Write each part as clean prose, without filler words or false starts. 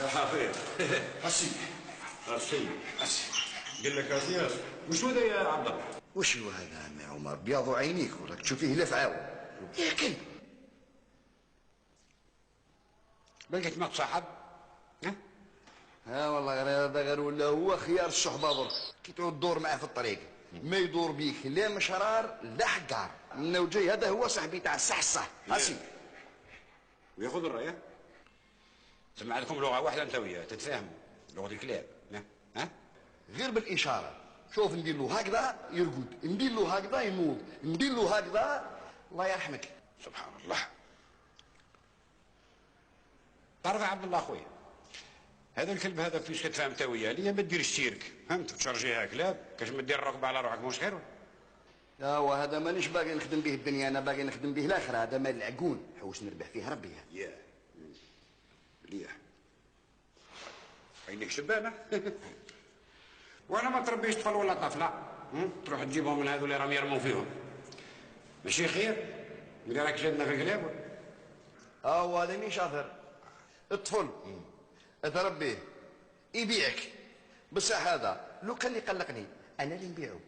يا حفيظ. اسي اسي قال لك اسياس وش هذا يا عبد الله؟ وش هو هذا عمي عمر؟ بياض عينيك وراك تشوفيه لفعاو يا كلب. بلقيت معك صاحب؟ ها والله هذا غير ولا هو خيار الصحبه برك كي تعود تدور معاه في الطريق ما يدور بيك لا مشرار لا حقار منو جاي هذا هو صاحبي تاع الصح الصح اسي وياخذ الرايه؟ سمع لكم لغه واحده انت وياه تتفاهموا لغه الكلاب ها؟ غير بالاشاره. شوف ندير له هكذا يرقد، ندير له هكذا ينوض، ندير له هكذا الله يرحمك. سبحان الله. تعرف يا عبد الله اخويا هذا الكلب هذا فيش كتفاهم انت وياه ليا ما ديرش الشيرك فهمت تشرجيها كلاب كاش ما دير الركبه على روحك مش خير. وهذا مانيش باغي نخدم به الدنيا، انا باغي نخدم به الاخره. هذا مال العقول حوش نربح فيه ربي. ياه مليح عينيك شبانه. وانا ما تربيش طفل ولا طفله تروح تجيبهم من هذو اللي راهم يرموا فيهم ماشي خير. اللي راك جدنا في الكلاب هذا مي شاطر الطفل تربيه يبيعك بصح هذا لو كان يقلقني انا اللي نبيعه.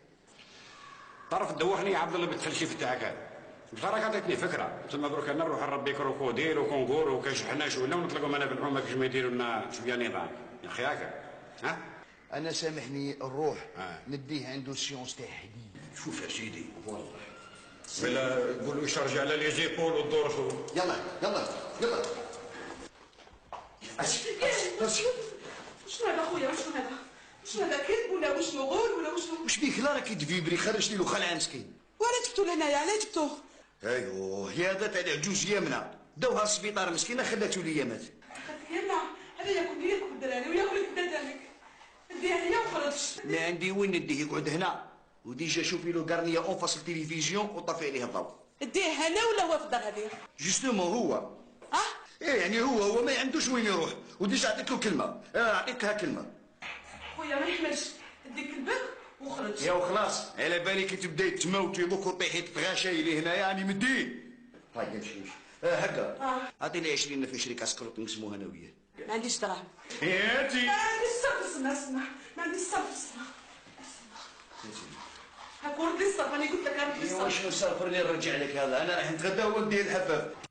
تعرف دوخني يا عبد الله بالتفلسيف تاعك هذا بصراحه عطيتني فكره تما دروك انا نروح نربي كروكوديل وكونغور وكشحناش ولا ونطلقوا معنا في الحومه كيش ما يديروا لنا شويه نظام يا اخي هكا ها. انا سامحني نروح نديه عنده سيونس تاع حديد. شوف يا سيدي والله ولا يقولوا يشرجي على لي زيبول والدور. يلا يلا يلا شنو هذا خويا؟ وشنو هذا؟ شنو هذا كذب ولا وشنو غول ولا وشنو؟ وش بيك لا راكي تفيبري خرجتي له خلعه مسكين. ولا جبتو لهنايا علاه جبتوه؟ ايوه هذا تاع العجوز يمنى دوها السبيطار مسكينه خلاتو ليا مات. يلا هذا ياكل ياكل الدراري وياكل الدراري نديها ليا وخرج. ما عندي وين نديه يقعد هنا وديجا شوفي له قرنيه اونفاس التلفزيون وطفي عليه الضوء. اديه هنا ولا هو في الدار هذه؟ جوستومون هو ايه يعني هو ما عندوش وين يروح وديجا عطيت له كلمه عطيتها كلمه. خويا ما يحملش ادي كلبك وخرج. يا وخلاص على بالي كي تبداي تموتي دوك وطيحي تتغاشاي لي هنايا راني مدين. طيب امشي هكا عطيني 20 في شريك اسكروت نقسموها انا وياه. ما عنديش دراهم. ياتي ما عنديش صرف اسمع ما عنديش صرف اسمع هاك ورد لي الصرف. انا قلت لك ردي الصرف. واش نصرف اللي نرجع لك هذا انا راح نتغدى ونديه الحفاف.